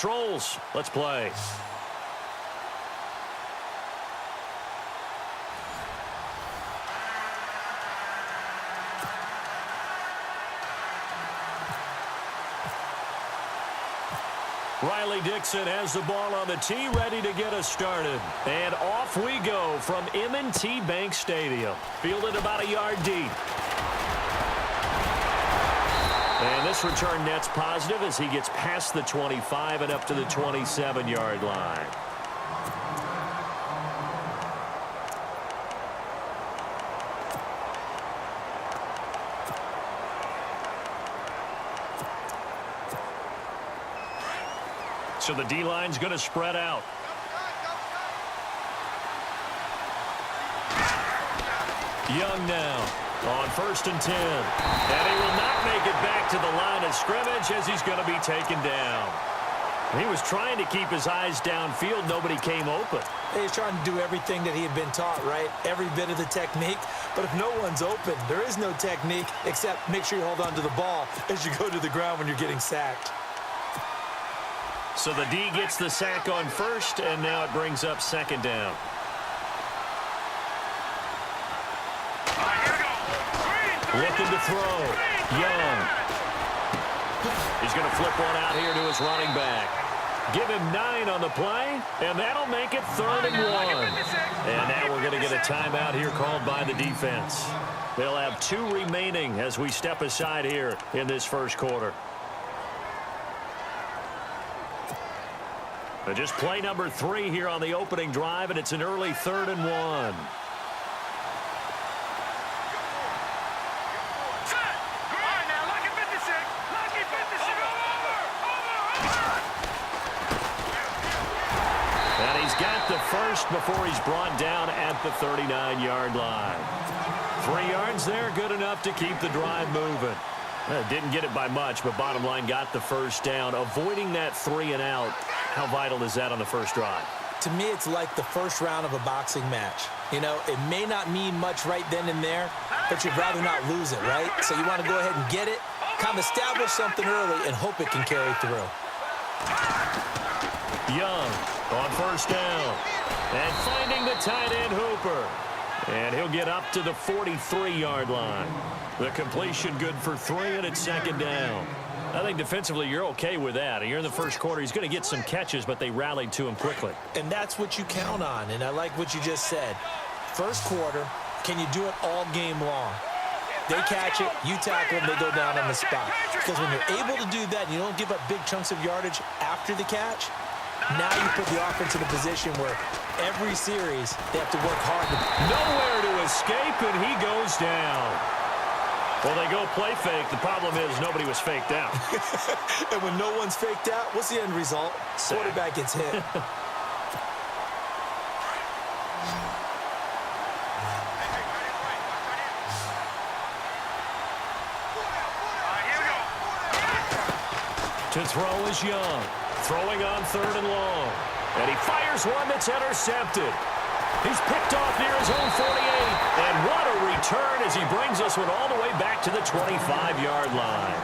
controls. Let's play. Riley Dixon has the ball on the tee, ready to get us started. And off we go from M&T Bank Stadium. Fielded about a yard deep. And this return net's positive as he gets past the 25 and up to the 27-yard line. So the D-line's going to spread out. Young now on 1st and 10. And he will not make it back to the line of scrimmage as he's going to be taken down. He was trying to keep his eyes downfield. Nobody came open. He's trying to do everything that he had been taught, right? Every bit of the technique. But if no one's open, there is no technique except make sure you hold on to the ball as you go to the ground when you're getting sacked. So the D gets the sack on 1st, and now it brings up 2nd down. Looking to throw. Young. He's going to flip one out here to his running back. Give him 9 on the play, and that'll make it 3rd and 1. And now we're going to get a timeout here called by the defense. They'll have 2 remaining as we step aside here in this first quarter. Just play number 3 here on the opening drive, and it's an early 3rd and 1. And he's got the first before he's brought down at the 39-yard line. 3 yards there, good enough to keep the drive moving. Didn't get it by much, but bottom line got the first down. Avoiding that 3 and out, how vital is that on the first drive? To me, it's like the first round of a boxing match. You know, it may not mean much right then and there, but you'd rather not lose it, right? So you want to go ahead and get it, kind of establish something early, and hope it can carry through. Young on 1st down. And finding the tight end Hooper. And he'll get up to the 43-yard line. The completion good for 3, and it's 2nd down. I think defensively you're okay with that. You're in the first quarter. He's going to get some catches, but they rallied to him quickly. And that's what you count on, and I like what you just said. First quarter, can you do it all game long? They catch it, you tackle them, they go down on the spot. Because when you're able to do that and you don't give up big chunks of yardage after the catch, now you put the offense in a position where every series they have to work hard. Nowhere to escape, and he goes down. Well, they go play fake. The problem is nobody was faked out. And when no one's faked out, what's the end result? Sack. Quarterback gets hit. To throw is Young. Throwing on 3rd and long. And he fires one that's intercepted. He's picked off near his own 48. And what a return as he brings us one all the way back to the 25-yard line.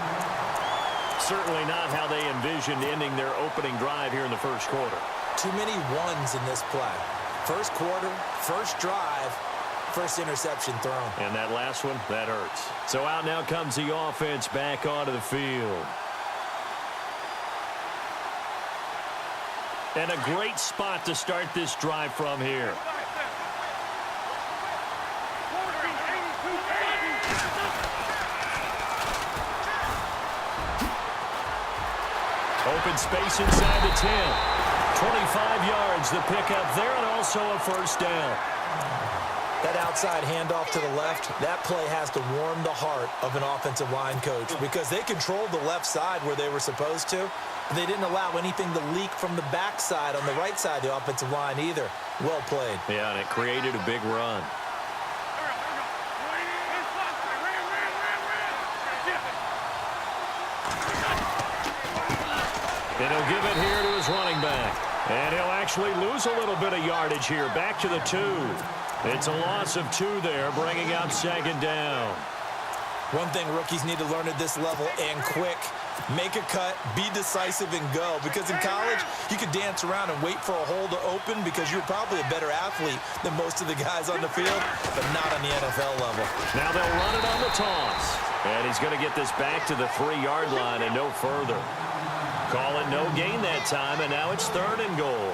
Certainly not how they envisioned ending their opening drive here in the first quarter. Too many ones in this play. First quarter, first drive, first interception thrown. And that last one, that hurts. So out now comes the offense back onto the field. And a great spot to start this drive from here. Open space inside the 10. 25 yards the pickup there, and also a first down. That outside handoff to the left, that play has to warm the heart of an offensive line coach because they controlled the left side where they were supposed to. They didn't allow anything to leak from the backside on the right side of the offensive line either. Well played. Yeah, and it created a big run. And he'll give it here to his running back. And he'll actually lose a little bit of yardage here. Back to the 2. It's a loss of 2 there, bringing up 2nd down. One thing rookies need to learn at this level and quick, Make a cut, be decisive, and go. Because in college, you could dance around and wait for a hole to open because you're probably a better athlete than most of the guys on the field, but not on the NFL level. Now they'll run it on the toss. And he's going to get this back to the 3-yard line and no further. Call it no gain that time, and now it's 3rd and goal.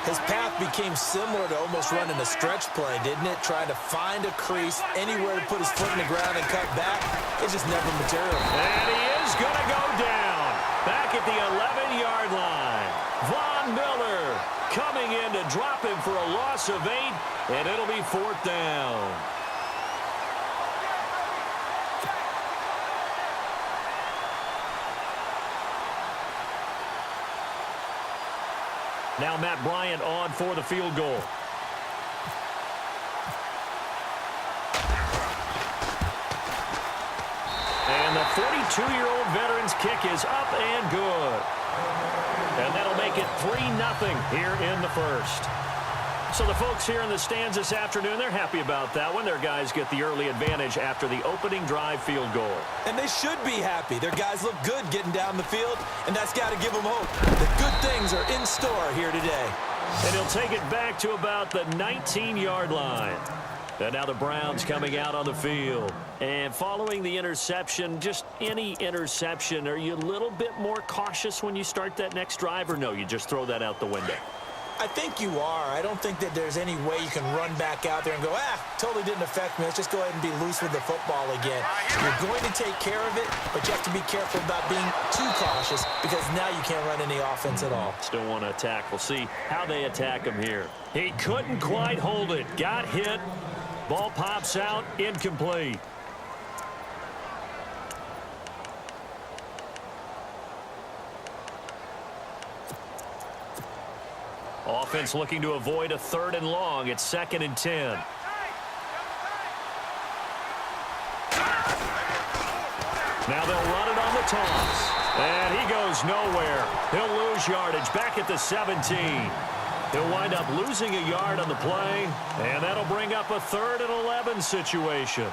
His path became similar to almost running a stretch play, didn't it? Trying to find a crease, anywhere to put his foot in the ground and cut back. It just never materialized. And he is going to go down. Back at the 11-yard line. Von Miller coming in to drop him for a loss of 8, and it'll be 4th down. Now Matt Bryant on for the field goal. And the 42-year-old veteran's kick is up and good. And that'll make it 3-0 here in the first. So the folks here in the stands this afternoon, they're happy about that one. Their guys get the early advantage after the opening drive field goal. And they should be happy. Their guys look good getting down the field, and that's got to give them hope that good things are in store here today. And he'll take it back to about the 19-yard line. And now the Browns coming out on the field. And following the interception, just any interception, are you a little bit more cautious when you start that next drive, or no, you just throw that out the window? I think you are. I don't think that there's any way you can run back out there and go, totally didn't affect me. Let's just go ahead and be loose with the football again. You're going to take care of it, but you have to be careful about being too cautious because now you can't run any offense at all. Still want to attack. We'll see how they attack him here. He couldn't quite hold it. Got hit. Ball pops out. Incomplete. Offense looking to avoid a 3rd and long. It's 2nd and 10. Now they'll run it on the toss. And he goes nowhere. He'll lose yardage back at the 17. He'll wind up losing a yard on the play. And that'll bring up a 3rd and 11 situation.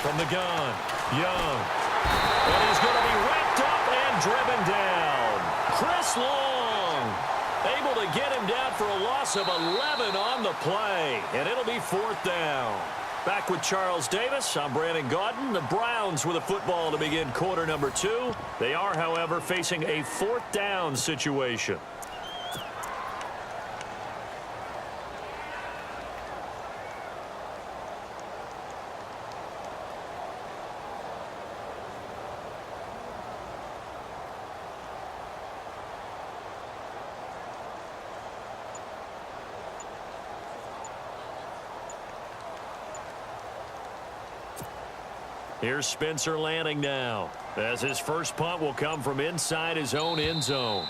From the gun, Young. And he's going to be wrapped up and driven down. Chris Long able to get him down for a loss of 11 on the play. And it'll be 4th down. Back with Charles Davis, I'm Brandon Gaudin. The Browns with a football to begin quarter number 2. They are, however, facing a 4th down situation. Here's Spencer Lanning now, as his first punt will come from inside his own end zone.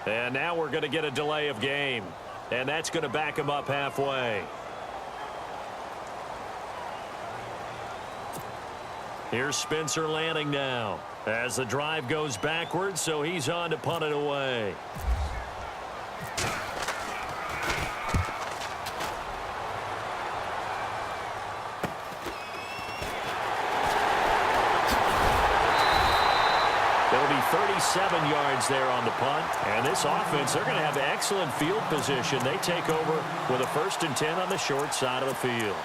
And now we're going to get a delay of game, and that's going to back him up halfway. Here's Spencer Lanning now, as the drive goes backwards, so he's on to punt it away. There'll be 37 yards there on the punt. And this offense, they're going to have excellent field position. They take over with a 1st and 10 on the short side of the field.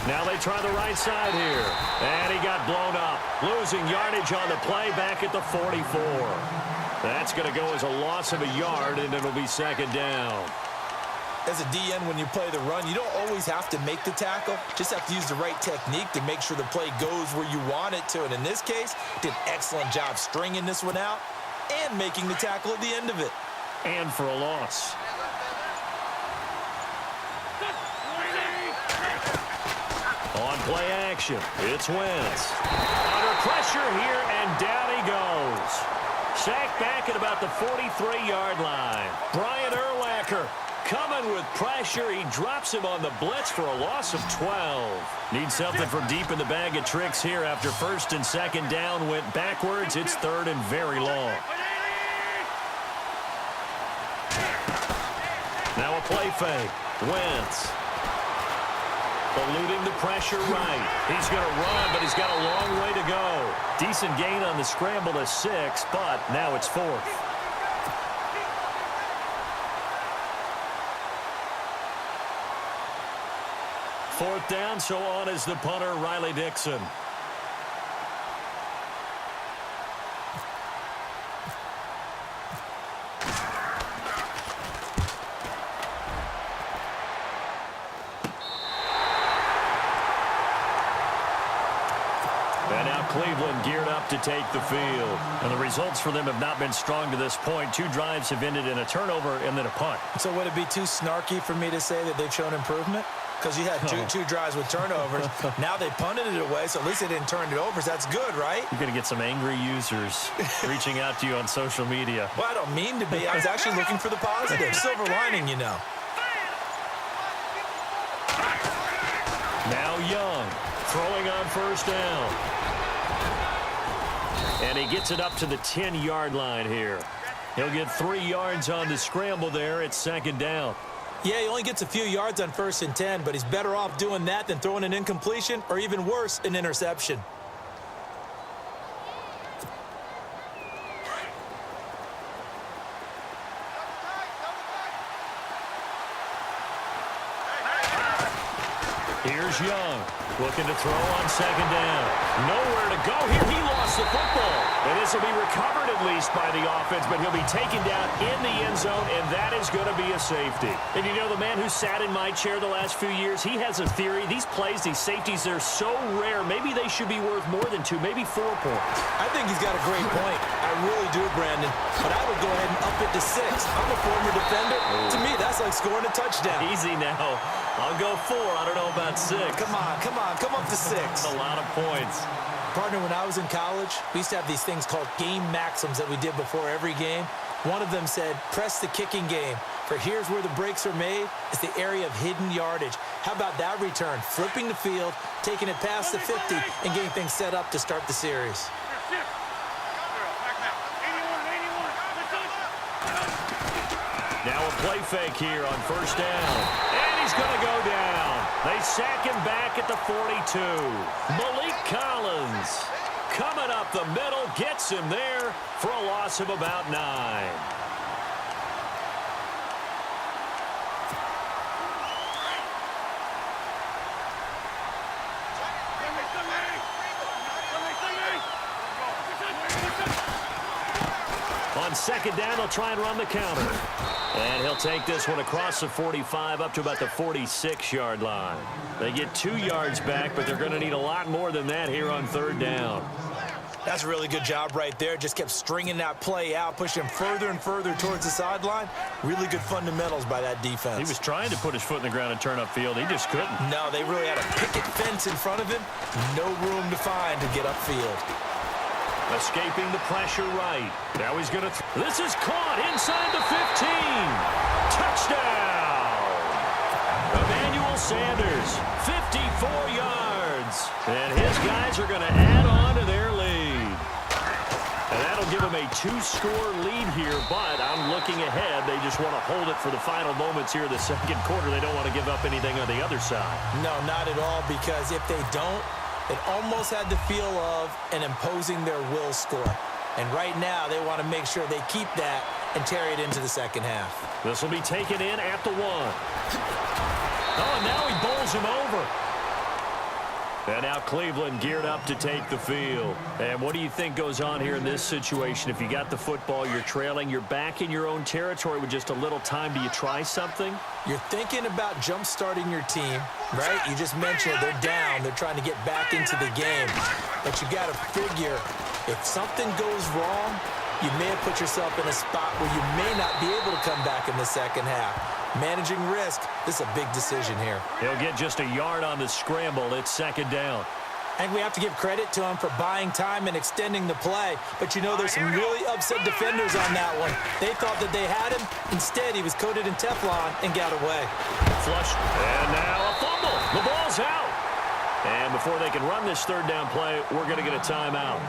Now they try the right side here. And he got blown up. Losing yardage on the play back at the 44. That's going to go as a loss of a yard, and it'll be 2nd down. As a DN, when you play the run, you don't always have to make the tackle. Just have to use the right technique to make sure the play goes where you want it to. And in this case, did an excellent job stringing this one out and making the tackle at the end of it. And for a loss. On play action, it's Wentz. Under pressure here, and down he goes. Sacked back at about the 43-yard line. Brian Urlacher coming with pressure. He drops him on the blitz for a loss of 12. Needs something from deep in the bag of tricks here after first and second down went backwards. It's third and very long. Now a play fake. Wentz eluding the pressure right. He's going to run, but he's got a long way to go. Decent gain on the scramble to 6, but now it's 4th. Fourth down, so on is the punter, Riley Dixon. And now Cleveland geared up to take the field. And the results for them have not been strong to this point. 2 drives have ended in a turnover and then a punt. So would it be too snarky for me to say that they've shown improvement? Because you had two drives with turnovers. Now they punted it away, so at least they didn't turn it over. So that's good, right? You're going to get some angry users reaching out to you on social media. Well, I don't mean to be. I was actually looking for the positive. Silver lining, you know. Now Young throwing on first down. And he gets it up to the 10-yard line here. He'll get 3 yards on the scramble there at second down. Yeah, he only gets a few yards on 1st and 10, but he's better off doing that than throwing an incompletion or even worse, an interception. Here's Young looking to throw on second down. Nowhere to go here. He lost the football. And this will be recovered at least by the offense, but he'll be taken down in the end zone, and that is going to be a safety. And you know, the man who sat in my chair the last few years, he has a theory. These plays, these safeties, they're so rare. Maybe they should be worth more than 2, maybe 4 points. I think he's got a great point. I really do, Brandon. But I would go ahead and up it to 6. I'm a former defender. To me, that's like scoring a touchdown. Easy now. I'll go 4. I don't know about 6. Come on. Come up to 6. That's a lot of points. Partner, when I was in college, we used to have these things called game maxims that we did before every game. One of them said, press the kicking game. For here's where the breaks are made. It's the area of hidden yardage. How about that return? Flipping the field, taking it past the 50, and getting things set up to start the series. Now a play fake here on first down. And he's going to go down. They sack him back at the 42. Malik Collins coming up the middle, gets him there for a loss of about 9. On second down, they'll try and run the counter. And he'll take this one across the 45 up to about the 46-yard line. They get 2 yards back, but they're going to need a lot more than that here on third down. That's a really good job right there. Just kept stringing that play out, pushing him further and further towards the sideline. Really good fundamentals by that defense. He was trying to put his foot in the ground and turn upfield. He just couldn't. No, they really had a picket fence in front of him. No room to find to get upfield. Escaping the pressure right. Now he's going to... This is caught inside the 15. Touchdown! Emmanuel Sanders, 54 yards. And his guys are going to add on to their lead. And that'll give them a 2-score lead here, but I'm looking ahead. They just want to hold it for the final moments here of the second quarter. They don't want to give up anything on the other side. No, not at all, because if they don't, it almost had the feel of an imposing their will score. And right now, they want to make sure they keep that and carry it into the second half. This will be taken in at the 1. Oh, and now he bowls him over. And now Cleveland geared up to take the field. And what do you think goes on here in this situation? If you got the football, you're trailing, you're back in your own territory with just a little time. Do you try something? You're thinking about jump-starting your team, right? You just mentioned they're down. They're trying to get back into the game. But you got to figure, if something goes wrong, you may have put yourself in a spot where you may not be able to come back in the second half. Managing risk, this is a big decision here. He'll get just a yard on the scramble. It's second down. And we have to give credit to him for buying time and extending the play. But, you know, there's some really upset defenders on that one. They thought that they had him. Instead, he was coated in Teflon and got away. Flush. And now a fumble. The ball's out. And before they can run this third down play, we're going to get a timeout,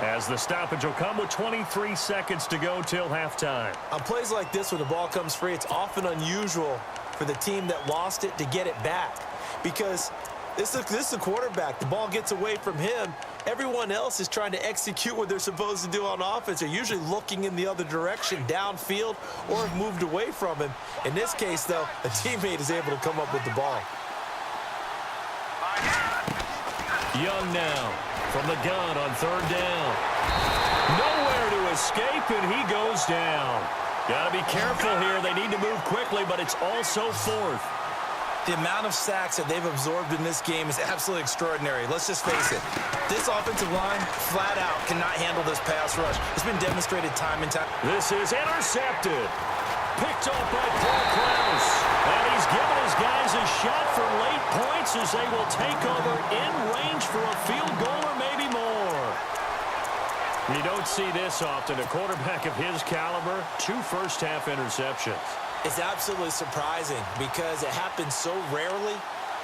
as the stoppage will come with 23 seconds to go till halftime. On plays like this, when the ball comes free, it's often unusual for the team that lost it to get it back, because this is a quarterback. The ball gets away from him. Everyone else is trying to execute what they're supposed to do on offense. They're usually looking in the other direction, downfield, or have moved away from him. In this case, though, a teammate is able to come up with the ball. Young now from the gun on third down. Nowhere to escape, and he goes down. Got to be careful here. They need to move quickly, but it's also fourth. The amount of sacks that they've absorbed in this game is absolutely extraordinary. Let's just face it. This offensive line, flat out, cannot handle this pass rush. It's been demonstrated time and time. This is intercepted. Picked off by Paul Krause. And he's given his guys a shot for late points as they will take over in range for a field goal or maybe more. You don't see this often. A quarterback of his caliber, 2 first-half interceptions. It's absolutely surprising because it happens so rarely.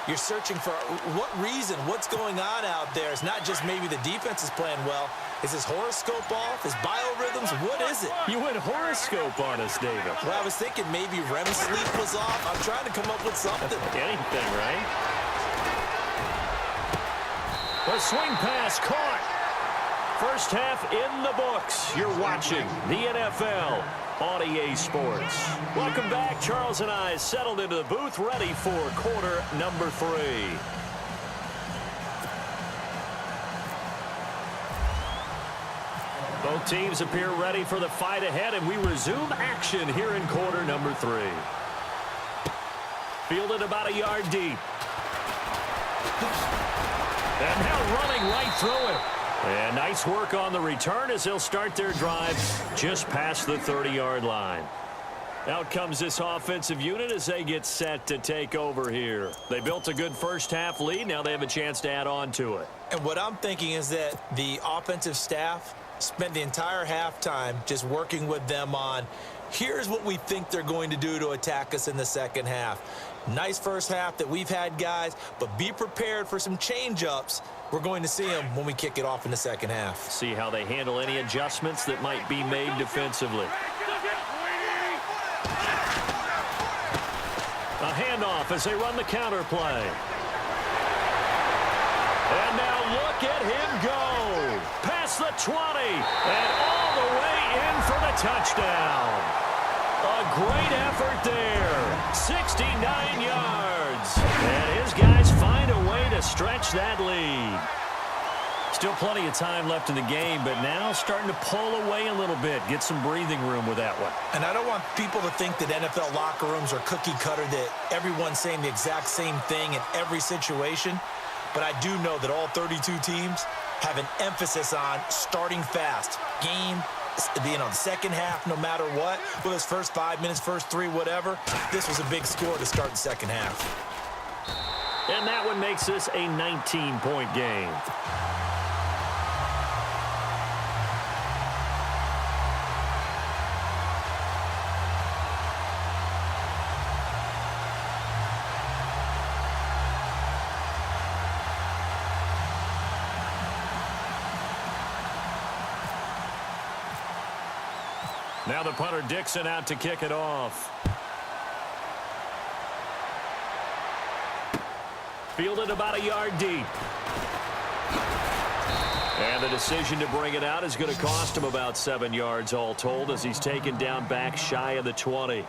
You're searching for what reason, what's going on out there. It's not just maybe the defense is playing well. Is his horoscope off? His biorhythms? What is it? You went horoscope on us, David. Well, I was thinking maybe REM sleep was off. I'm trying to come up with something. Anything, right? The swing pass caught. First half in the books. You're watching the NFL on EA Sports. Welcome back. Charles and I settled into the booth, ready for quarter number 3. Both teams appear ready for the fight ahead, and we resume action here in quarter number 3. Fielded about a yard deep. And now running right through it. And nice work on the return as they'll start their drive just past the 30-yard line. Out comes this offensive unit as they get set to take over here. They built a good first-half lead. Now they have a chance to add on to it. And what I'm thinking is that the offensive staff spent the entire halftime just working with them on, here's what we think they're going to do to attack us in the second half. Nice first half that we've had, guys, but be prepared for some change-ups. We're going to see them when we kick it off in the second half. See how they handle any adjustments that might be made defensively. A handoff as they run the counter play. And now look at him go. Past the 20 and all the way in for the touchdown. A great effort there. 69 yards. And his guys find a way to stretch that lead. Still plenty of time left in the game, but now starting to pull away a little bit. Get some breathing room with that one. And I don't want people to think that NFL locker rooms are cookie cutter, that everyone's saying the exact same thing in every situation. But I do know that all 32 teams have an emphasis on starting fast. Game, the second half, no matter what. Whether it's first 5 minutes, first 3, whatever. This was a big score to start the second half. And that one makes this a 19-point game. Now the punter Dixon out to kick it off. Fielded about a yard deep. And the decision to bring it out is going to cost him about 7 yards all told as he's taken down back shy of the 20.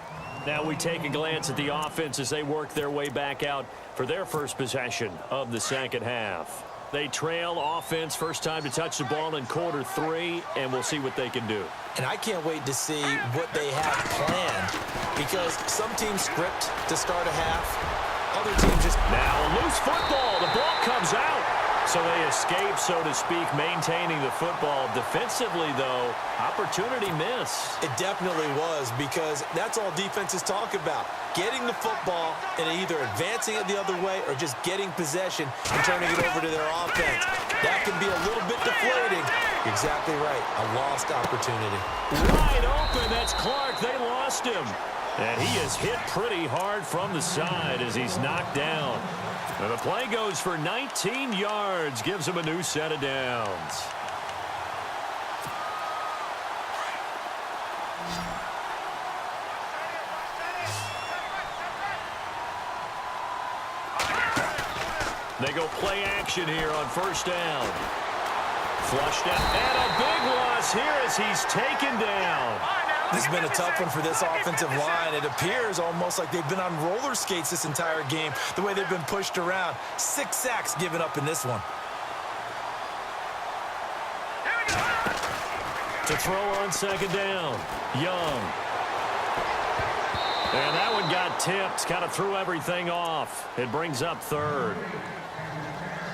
Now we take a glance at the offense as they work their way back out for their first possession of the second half. They trail offense, first time to touch the ball in quarter 3, and we'll see what they can do. And I can't wait to see what they have planned, because some teams script to start a half, other teams just... Now a loose football, the ball comes out. So they escape, so to speak, maintaining the football. Defensively, though, opportunity miss. It definitely was, because that's all defenses talk about. Getting the football and either advancing it the other way or just getting possession and turning it over to their offense. That can be a little bit deflating. You're exactly right. A lost opportunity. Wide open. That's Clark. They lost him. And he is hit pretty hard from the side as he's knocked down. And the play goes for 19 yards. Gives him a new set of downs. They go play action here on first down. Flushed out. And a big loss here as he's taken down. This has been a tough one for this offensive line. It appears almost like they've been on roller skates this entire game, the way they've been pushed around. 6 sacks given up in this one. To throw on second down. Young. And that one got tipped. Kind of threw everything off. It brings up third.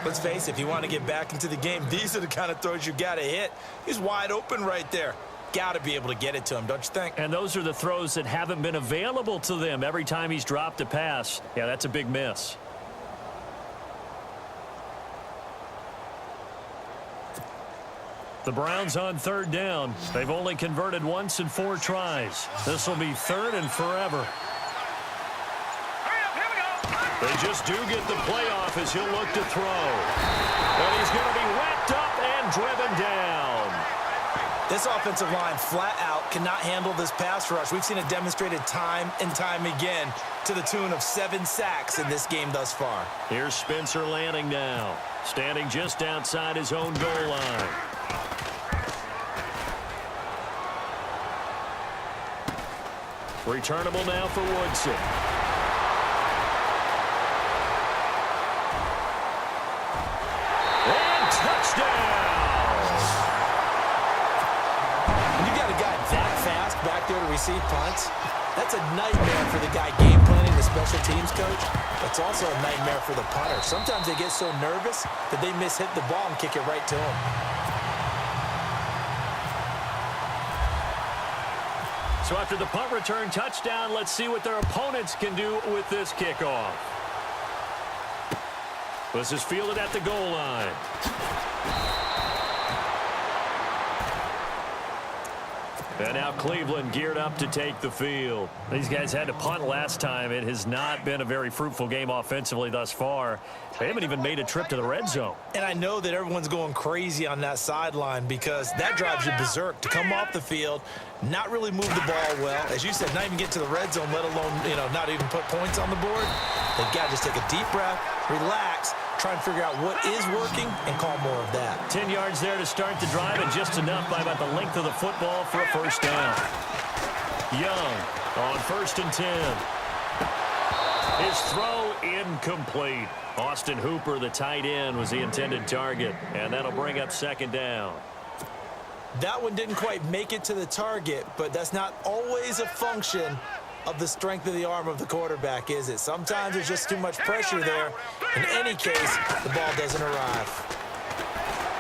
Let's face it, if you want to get back into the game, these are the kind of throws you got to hit. He's wide open right there. Got to be able to get it to him, don't you think? And those are the throws that haven't been available to them every time he's dropped a pass. Yeah, that's a big miss. The Browns on third down. They've only converted once in 4 tries. This will be third and forever. They just do get the playoff as he'll look to throw. And he's going to be wrapped up and driven down. This offensive line flat out cannot handle this pass rush. We've seen it demonstrated time and time again to the tune of 7 sacks in this game thus far. Here's Spencer Lanning now, standing just outside his own goal line. Returnable now for Woodson. And touchdown! When you got a guy that fast back there to receive punts, that's a nightmare for the guy game planning, the special teams coach. It's also a nightmare for the punter. Sometimes they get so nervous that they miss-hit the ball and kick it right to him. So after the punt return touchdown, let's see what their opponents can do with this kickoff. This is fielded at the goal line. And now Cleveland geared up to take the field. These guys had to punt last time. It has not been a very fruitful game offensively thus far. They haven't even made a trip to the red zone. And I know that everyone's going crazy on that sideline because that drives you berserk to come off the field, not really move the ball well. As you said, not even get to the red zone, let alone, not even put points on the board. They've got to just take a deep breath, relax, try and figure out what is working and call more of that. 10 yards there to start the drive and just enough by about the length of the football for a first down. Young on 1st and 10. His throw incomplete. Austin Hooper, the tight end, was the intended target, and that'll bring up 2nd down. That one didn't quite make it to the target, but that's not always a function of the strength of the arm of the quarterback, is it? Sometimes there's just too much pressure there. In any case, the ball doesn't arrive.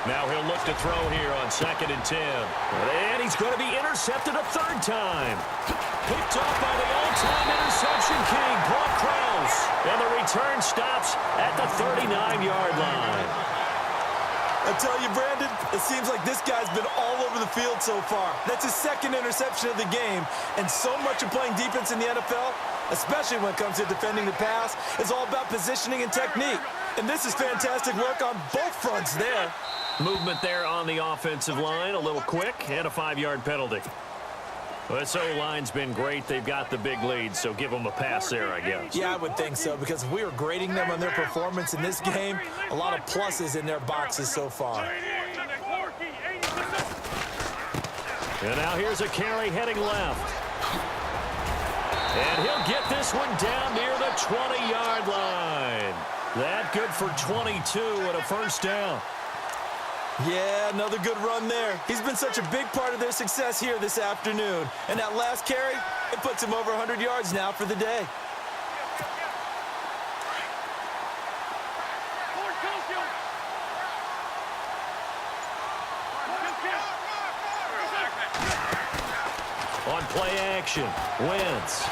Now he'll look to throw here on 2nd and 10. And he's going to be intercepted a 3rd time. Picked up by the all-time interception king, Paul Krause. And the return stops at the 39-yard line. I tell you, Brandon, it seems like this guy's been all over the field so far. That's his 2nd interception of the game. And so much of playing defense in the NFL, especially when it comes to defending the pass, is all about positioning and technique. And this is fantastic work on both fronts there. Movement there on the offensive line, a little quick, and a 5-yard penalty. Well, this O-line's been great. They've got the big lead, so give them a pass there, I guess. Yeah, I would think so, because if we were grading them on their performance in this game, a lot of pluses in their boxes so far. And now here's a carry heading left. And he'll get this one down near the 20-yard line. That good for 22 and a first down. Yeah, another good run there. He's been such a big part of their success here this afternoon. And that last carry, it puts him over 100 yards now for the day. On play action, Wentz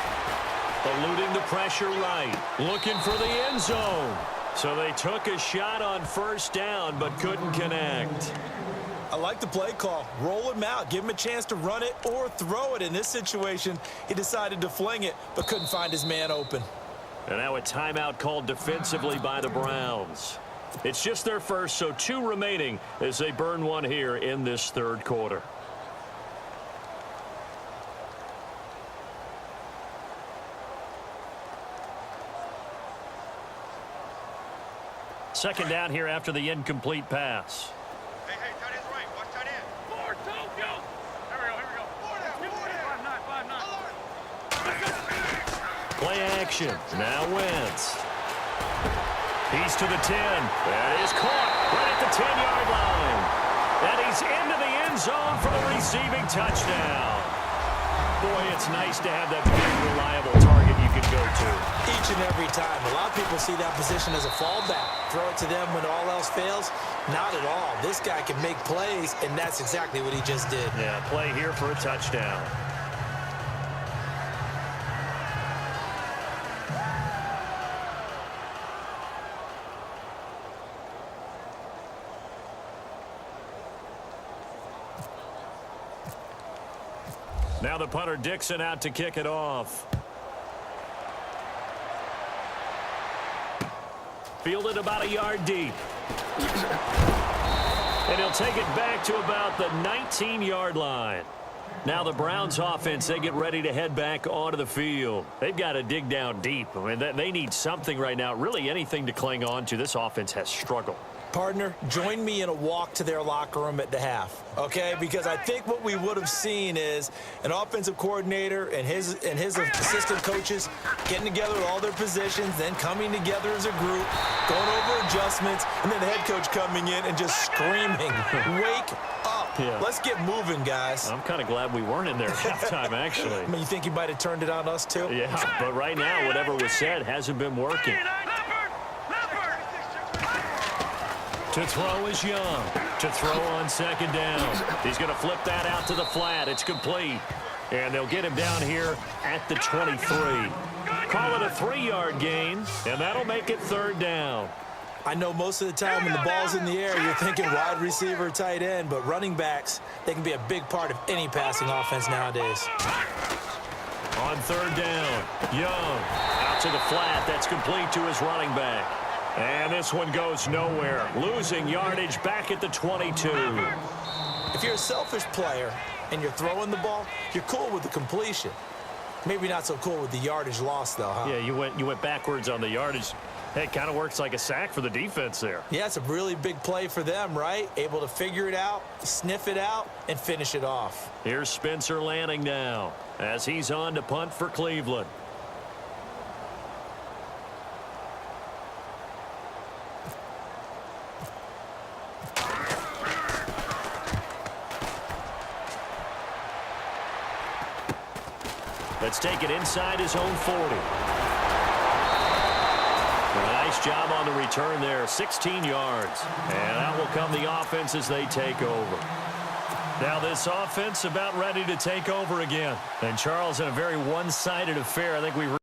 eluding the pressure right, looking for the end zone. So they took a shot on first down but couldn't connect. I like the play call. Roll him out. Give him a chance to run it or throw it. In this situation, he decided to fling it but couldn't find his man open. And now a timeout called defensively by the Browns. It's just their first, so 2 remaining as they burn one here in this third quarter. Second down here after the incomplete pass. Hey, tight end's right. Watch tight end. 4-2, go. Here we go. 4-9. Play action. Now Wentz. He's to the 10. That is caught right at the 10-yard line. And he's into the end zone for the receiving touchdown. Boy, it's nice to have that big, reliable target you can go to. Each and every time. A lot of people see that position as a fallback. Throw it to them when all else fails. Not at all. This guy can make plays, and that's exactly what he just did. Yeah, play here for a touchdown. Now the punter Dixon out to kick it off. Fielded about a yard deep. And he'll take it back to about the 19-yard line. Now the Browns offense, they get ready to head back onto the field. They've got to dig down deep. I mean, they need something right now, really anything to cling on to. This offense has struggled. Partner, join me in a walk to their locker room at the half, okay? Because I think what we would have seen is an offensive coordinator and his assistant coaches getting together with all their positions, then coming together as a group, going over adjustments, and then the head coach coming in and just screaming, wake up. Yeah. Let's get moving, guys. I'm kind of glad we weren't in there at halftime, actually. I mean, you think he might have turned it on us, too? Yeah, but right now, whatever was said hasn't been working. To throw is Young. To throw on second down. He's going to flip that out to the flat. It's complete. And they'll get him down here at the 23. Call it a 3-yard gain, and that'll make it third down. I know most of the time when the ball's in the air, you're thinking wide receiver, tight end, but running backs, they can be a big part of any passing offense nowadays. On third down, Young out to the flat. That's complete to his running back. And this one goes nowhere. Losing yardage back at the 22. If you're a selfish player and you're throwing the ball, you're cool with the completion. Maybe not so cool with the yardage loss, though, huh? Yeah, you went backwards on the yardage. Hey, it kind of works like a sack for the defense there. Yeah, it's a really big play for them, right? Able to figure it out, sniff it out, and finish it off. Here's Spencer Lanning now as he's on to punt for Cleveland. Let's take it inside his own 40. Nice job on the return there, 16 yards. And out will come the offense as they take over. Now this offense about ready to take over again. And Charles, in a very one-sided affair, I think we